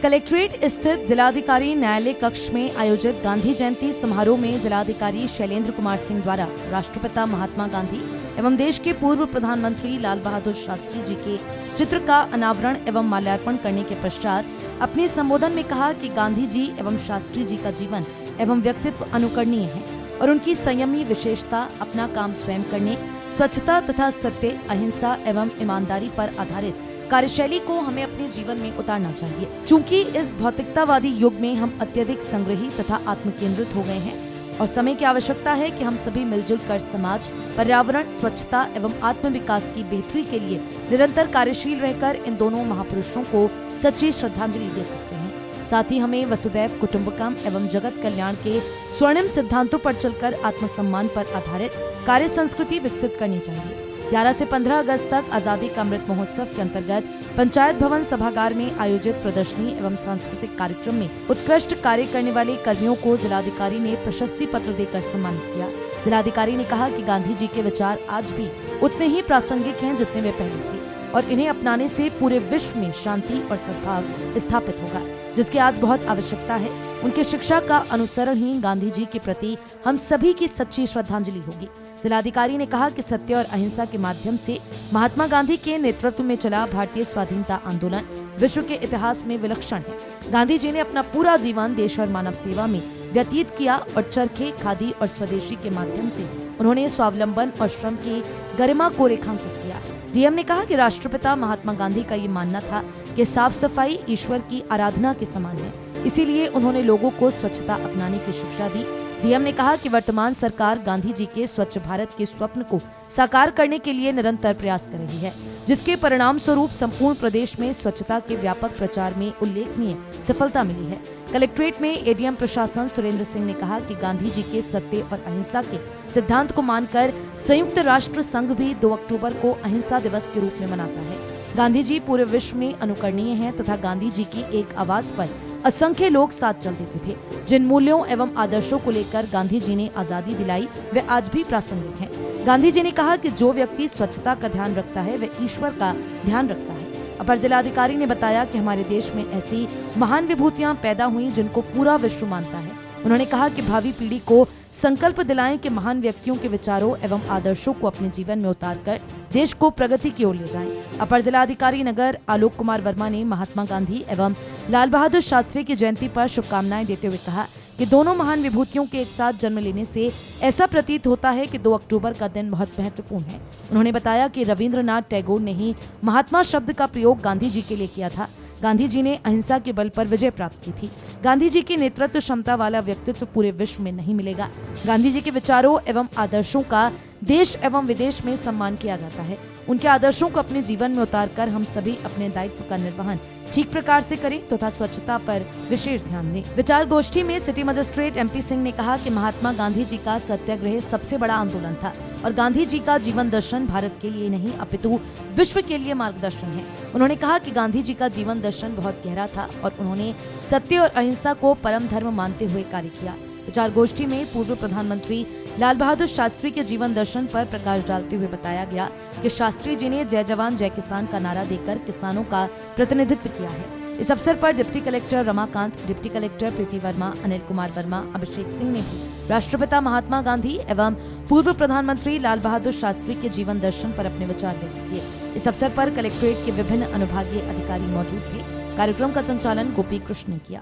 Collectorate स्थित जिलाधिकारी न्यायालय कक्ष में आयोजित गांधी जयंती समारोह में जिलाधिकारी शैलेंद्र कुमार सिंह द्वारा राष्ट्रपिता महात्मा गांधी एवं देश के पूर्व प्रधानमंत्री लाल बहादुर शास्त्री जी के चित्र का अनावरण एवं माल्यार्पण करने के पश्चात अपने संबोधन में कहा कि गांधी जी एवं शास्त्री जी का जीवन एवं व्यक्तित्व अनुकरणीय है और उनकी संयमी विशेषता अपना काम स्वयं करने, स्वच्छता तथा सत्य, अहिंसा एवं ईमानदारी पर आधारित कार्यशैली को हमें अपने जीवन में उतारना चाहिए। चूँकि इस भौतिकतावादी युग में हम अत्यधिक संग्रही तथा आत्मकेंद्रित हो गए हैं और समय की आवश्यकता है कि हम सभी मिलजुल कर समाज, पर्यावरण, स्वच्छता एवं आत्म विकास की बेहतरी के लिए निरंतर कार्यशील रहकर इन दोनों महापुरुषों को सच्ची श्रद्धांजलि दे सकते हैं। साथ ही हमें वसुदैव कुटुंबकम एवं जगत कल्याण के स्वर्णिम सिद्धांतों पर चलकर आत्मसम्मान पर आधारित कार्य संस्कृति विकसित करनी चाहिए। 11 से 15 अगस्त तक आजादी का अमृत महोत्सव के अंतर्गत पंचायत भवन सभागार में आयोजित प्रदर्शनी एवं सांस्कृतिक कार्यक्रम में उत्कृष्ट कार्य करने वाले कर्मियों को जिलाधिकारी ने प्रशस्ति पत्र देकर सम्मानित किया। जिलाधिकारी ने कहा कि गांधी जी के विचार आज भी उतने ही प्रासंगिक हैं जितने वे पहले थे और इन्हें अपनाने से पूरे विश्व में शांति और सद्भाव स्थापित होगा, जिसकी आज बहुत आवश्यकता है। उनके शिक्षा का अनुसरण ही गांधी जी के प्रति हम सभी की सच्ची श्रद्धांजलि होगी। जिलाधिकारी ने कहा कि सत्य और अहिंसा के माध्यम से महात्मा गांधी के नेतृत्व में चला भारतीय स्वाधीनता आंदोलन विश्व के इतिहास में विलक्षण है। गांधी जी ने अपना पूरा जीवन देश और मानव सेवा में व्यतीत किया और चरखे, खादी और स्वदेशी के माध्यम से उन्होंने स्वावलंबन और श्रम की गरिमा को रेखांकित किया। डीएम ने कहा कि राष्ट्रपिता महात्मा गांधी का ये मानना था कि साफ सफाई ईश्वर की आराधना के समान है, इसीलिए उन्होंने लोगों को स्वच्छता अपनाने की शिक्षा दी। डीएम ने कहा कि वर्तमान सरकार गांधी जी के स्वच्छ भारत के स्वप्न को साकार करने के लिए निरंतर प्रयास कर रही है, जिसके परिणाम स्वरूप संपूर्ण प्रदेश में स्वच्छता के व्यापक प्रचार में उल्लेखनीय सफलता मिली है। कलेक्ट्रेट में एडीएम प्रशासन सुरेंद्र सिंह ने कहा कि गांधी जी के सत्य और अहिंसा के सिद्धांत को मानकर संयुक्त राष्ट्र संघ भी 2 अक्टूबर को अहिंसा दिवस के रूप में मनाता है। गांधी जी पूरे विश्व में अनुकरणीय हैं तथा गांधी जी की एक आवाज पर असंख्य लोग साथ चल देते थे। जिन मूल्यों एवं आदर्शों को लेकर गांधी जी ने आजादी दिलाई वे आज भी प्रासंगिक हैं। गांधी जी ने कहा कि जो व्यक्ति स्वच्छता का ध्यान रखता है वह ईश्वर का ध्यान रखता है। अपर जिलाधिकारी ने बताया कि हमारे देश में ऐसी महान विभूतियां पैदा हुई जिनको पूरा विश्व मानता है। उन्होंने कहा कि भावी पीढ़ी को संकल्प दिलाएं कि महान व्यक्तियों के विचारों एवं आदर्शों को अपने जीवन में उतारकर देश को प्रगति की ओर ले जाएं। अपर जिलाधिकारी नगर आलोक कुमार वर्मा ने महात्मा गांधी एवं लाल बहादुर शास्त्री की जयंती पर शुभकामनाएं देते हुए कहा कि दोनों महान विभूतियों के एक साथ जन्म लेने से ऐसा प्रतीत होता है कि 2 अक्टूबर का दिन बहुत महत्वपूर्ण है। उन्होंने बताया कि रविंद्रनाथ टैगोर ने ही महात्मा शब्द का प्रयोग गांधी जी के लिए किया था। गांधी जी ने अहिंसा के बल पर विजय प्राप्त की थी। गांधी जी की नेतृत्व क्षमता वाला व्यक्तित्व पूरे विश्व में नहीं मिलेगा। गांधी जी के विचारों एवं आदर्शों का देश एवं विदेश में सम्मान किया जाता है। उनके आदर्शों को अपने जीवन में उतारकर हम सभी अपने दायित्व का निर्वहन ठीक प्रकार से करें तथा स्वच्छता पर विशेष ध्यान दें। विचार गोष्ठी में सिटी मजिस्ट्रेट एमपी सिंह ने कहा कि महात्मा गांधी जी का सत्याग्रह सबसे बड़ा आंदोलन था और गांधी जी का जीवन दर्शन भारत के लिए नहीं अपितु विश्व के लिए मार्गदर्शन है। उन्होंने कहा कि गांधी जी का जीवन दर्शन बहुत गहरा था और उन्होंने सत्य और अहिंसा को परम धर्म मानते हुए कार्य किया। विचार गोष्ठी में पूर्व प्रधानमंत्री लाल बहादुर शास्त्री के जीवन दर्शन पर प्रकाश डालते हुए बताया गया कि शास्त्री जी ने जय जवान जय किसान का नारा देकर किसानों का प्रतिनिधित्व किया है। इस अवसर पर deputy collector Ramakant, deputy collector Preeti Verma, Anil Kumar Verma, Abhishek Singh ने भी राष्ट्रपिता महात्मा गांधी एवं पूर्व प्रधानमंत्री लाल बहादुर शास्त्री के जीवन दर्शन पर अपने विचार व्यक्त किए। इस अवसर पर कलेक्ट्रेट के विभिन्न अनुभागीय अधिकारी मौजूद थे। कार्यक्रम का संचालन गोपी कृष्ण ने किया।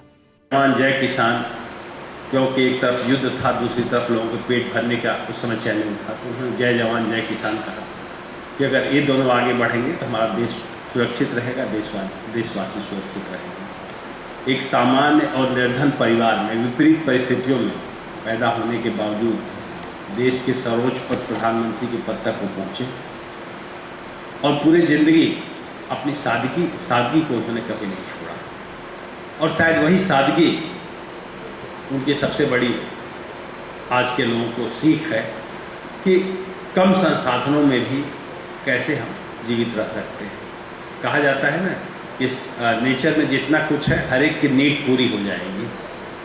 जय किसान, क्योंकि एक तरफ युद्ध था, दूसरी तरफ लोगों को पेट भरने का उस समय चैलेंज था, तो उन्होंने जय जवान जय किसान कहा कि अगर ये दोनों आगे बढ़ेंगे तो हमारा देश सुरक्षित रहेगा, देशवासी सुरक्षित रहेंगे। एक सामान्य और निर्धन परिवार में विपरीत परिस्थितियों में पैदा होने के बावजूद देश के सर्वोच्च पद प्रधानमंत्री के पद तक वो पहुँचे और पूरी जिंदगी अपनी सादगी को उन्होंने कभी नहीं छोड़ा और शायद वही सादगी उनकी सबसे बड़ी आज के लोगों को सीख है कि कम संसाधनों में भी कैसे हम जीवित रह सकते हैं। कहा जाता है ना कि नेचर में जितना कुछ है हर एक की नीड पूरी हो जाएगी,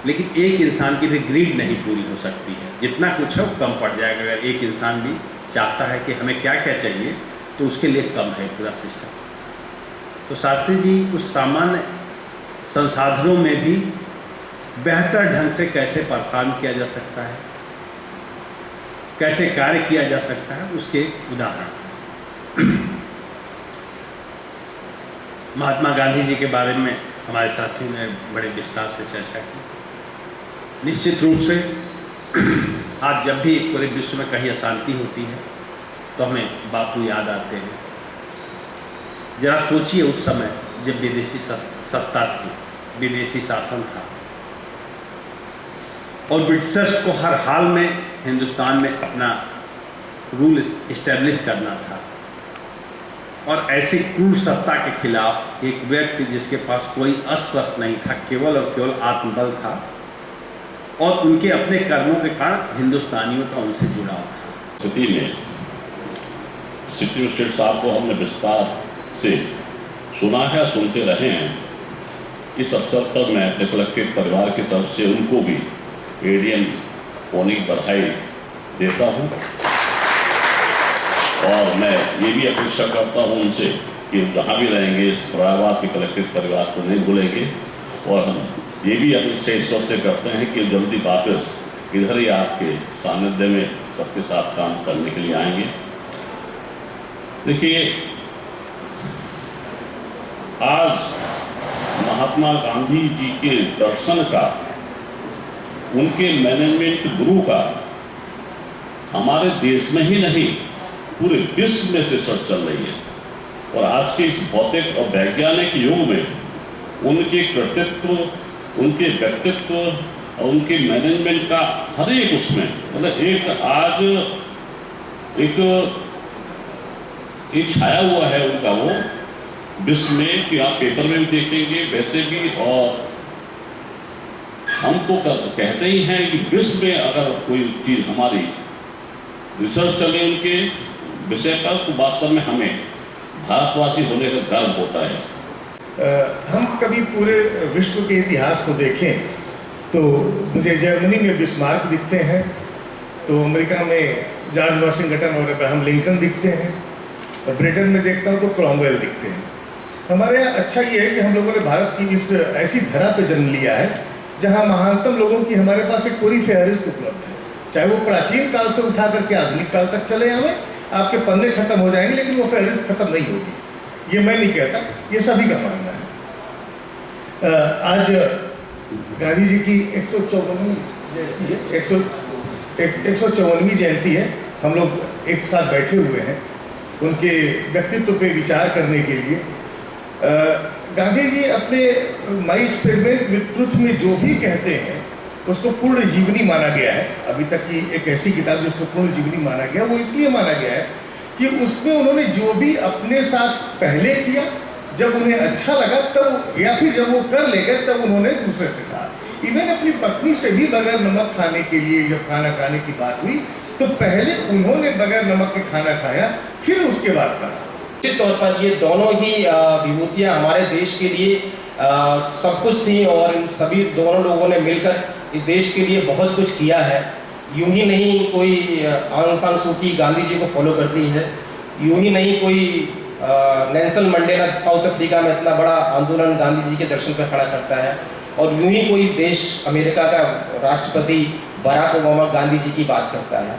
लेकिन एक इंसान की भी ग्रीड नहीं पूरी हो सकती है। जितना कुछ है वो कम पड़ जाएगा। अगर एक इंसान भी चाहता है कि हमें क्या क्या चाहिए तो उसके लिए कम है पूरा सिस्टम। तो शास्त्री जी उस सामान्य संसाधनों में भी बेहतर ढंग से कैसे परफॉर्म किया जा सकता है, कैसे कार्य किया जा सकता है, उसके उदाहरण। महात्मा गांधी जी के बारे में हमारे साथियों ने बड़े विस्तार से चर्चा की। निश्चित रूप से आज जब भी पूरे विश्व में कहीं अशांति होती है तो हमें बापू याद आते हैं। जरा सोचिए उस समय जब विदेशी सत्ता थी, विदेशी शासन था और ब्रिटिशर्स को हर हाल में हिंदुस्तान में अपना रूल इस्टेब्लिश करना था, और ऐसी क्रूर सत्ता के खिलाफ एक व्यक्ति जिसके पास कोई अस्त्र नहीं था, केवल और केवल आत्मबल था, और उनके अपने कर्मों के कारण हिंदुस्तानियों का उनसे जुड़ाव था। स्थिति में सिक्किम स्टेट साहब को हमने विस्तार से सुना है, सुनते रहे हैं। इस अवसर पर मैं अपने कलेक्टिव परिवार की तरफ से उनको भी एडीएम होने की बधाई देता हूं, और मैं ये भी अपेक्षा करता हूं उनसे कि जहां भी रहेंगे इस प्रयागराज के कलेक्टिव परिवार को नहीं भूलेंगे, और हम ये भी अपेक्षा इस वजह से करते हैं कि जल्दी वापस इधर ही आपके सानिध्य में सबके साथ काम करने के लिए आएंगे। देखिए, आज महात्मा गांधी जी के दर्शन का, उनके मैनेजमेंट गुरु का हमारे देश में ही नहीं पूरे विश्व में से सर्च चल रही है, और आज के इस भौतिक और वैज्ञानिक युग में उनके कृतित्व, उनके व्यक्तित्व और उनके मैनेजमेंट का हर एक उसमें मतलब एक छाया हुआ है उनका, वो विश्व में कि आप पेपर में भी देखेंगे वैसे भी, और हम तो कहते ही हैं कि विश्व में अगर कोई चीज़ हमारी रिसर्च चले उनके विषय पर तो वास्तव में हमें भारतवासी होने का गर्व होता है। हम कभी पूरे विश्व के इतिहास को देखें तो मुझे जर्मनी में बिस्मार्क दिखते हैं, तो अमेरिका में जॉर्ज वाशिंगटन और अब्राहम लिंकन दिखते हैं, और ब्रिटेन में देखता हूँ तो क्रॉमवेल दिखते हैं। हमारे यहाँ अच्छा ये है कि हम लोगों ने भारत की इस ऐसी धरा पे जन्म लिया है जहाँ महानतम लोगों की हमारे पास एक पूरी फहरिस्त उपलब्ध है, चाहे वो प्राचीन काल से उठा करके आधुनिक काल तक चले आवे। आपके पन्ने खत्म हो जाएंगे लेकिन वो फहरिस्त खत्म नहीं होगी, ये मैं नहीं कहता, ये सभी का मानना है। आज गांधी जी की 154वीं जयंती है। हम लोग एक साथ बैठे हुए हैं उनके व्यक्तित्व पे विचार करने के लिए। गांधी जी अपने माई एक्सपेरिमेंट विद ट्रुथ में जो भी कहते हैं उसको पूर्ण जीवनी माना गया है। अभी तक की एक ऐसी किताब जिसको पूर्ण जीवनी माना गया, वो इसलिए माना गया है कि उसमें उन्होंने जो भी अपने साथ पहले किया, जब उन्हें अच्छा लगा तब, या फिर जब वो कर ले गए तब उन्होंने दूसरे से कहा। इवन अपनी पत्नी से भी बगैर नमक खाने के लिए जब खाना खाने की बात हुई तो पहले उन्होंने बगैर नमक के खाना खाया, फिर उसके बाद कहा। निश्चित तौर पर ये दोनों ही विभूतियाँ हमारे देश के लिए सब कुछ थी, और इन सभी दोनों लोगों ने मिलकर इस देश के लिए बहुत कुछ किया है। यूं ही नहीं कोई आंग सान सू की गांधी जी को फॉलो करती है, यूं ही नहीं कोई नेल्सन मंडेला साउथ अफ्रीका में इतना बड़ा आंदोलन गांधी जी के दर्शन पर खड़ा करता है, और यूं ही कोई देश अमेरिका का राष्ट्रपति बराक ओबामा गांधी जी की बात करता है।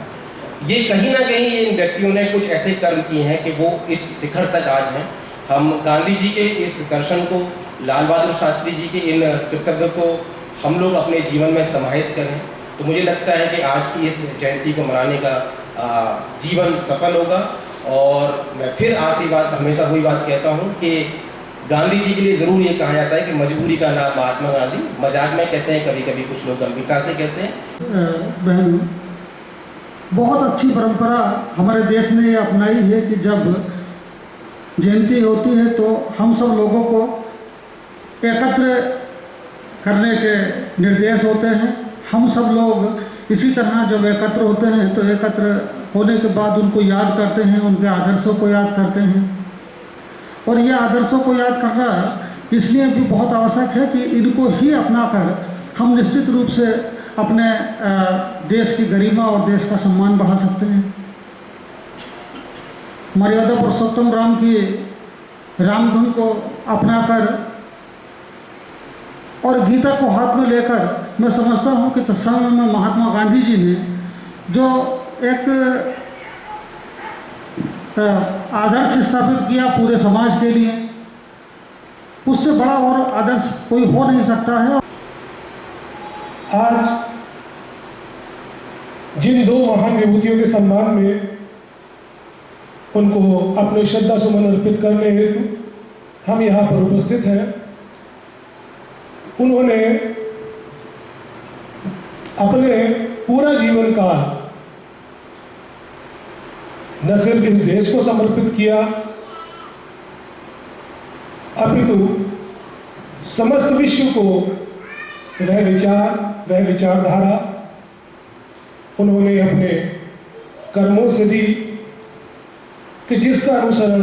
ये कहीं ना कहीं इन व्यक्तियों ने कुछ ऐसे कर्म किए हैं कि वो इस शिखर तक आज हैं। हम गांधी जी के इस दर्शन को, लाल बहादुर शास्त्री जी के इन कर्तव्य को हम लोग अपने जीवन में समाहित करें, तो मुझे लगता है कि आज की इस जयंती को मनाने का जीवन सफल होगा। और मैं फिर आखिरी बात, हमेशा वही बात कहता हूँ कि गांधी जी के लिए ज़रूर ये कहा जाता है कि मजबूरी का नाम महात्मा गांधी। मजाक में कहते हैं, कभी कभी कुछ लोग गंभीरता से कहते हैं। बहन, बहुत अच्छी परंपरा हमारे देश ने अपनाई है कि जब जयंती होती है तो हम सब लोगों को एकत्र करने के निर्देश होते हैं। हम सब लोग इसी तरह जब एकत्र होते हैं तो एकत्र होने के बाद उनको याद करते हैं, उनके आदर्शों को याद करते हैं। और ये आदर्शों को याद करना इसलिए भी बहुत आवश्यक है कि इनको ही अपनाकर हम निश्चित रूप से अपने देश की गरिमा और देश का सम्मान बढ़ा सकते हैं। मर्यादा पुरुषोत्तम राम की रामधुन को अपनाकर और गीता को हाथ में लेकर मैं समझता हूँ कि तत्समय में महात्मा गांधी जी ने जो एक आदर्श स्थापित किया पूरे समाज के लिए, उससे बड़ा और आदर्श कोई हो नहीं सकता है। आज जिन दो महान विभूतियों के सम्मान में उनको अपने श्रद्धा सुमन अर्पित करने हेतु हम यहाँ पर उपस्थित हैं, उन्होंने अपने पूरा जीवन काल न सिर्फ इस देश को समर्पित किया, अपितु समस्त विश्व को वह विचारधारा उन्होंने अपने कर्मों से दी कि जिसका अनुसरण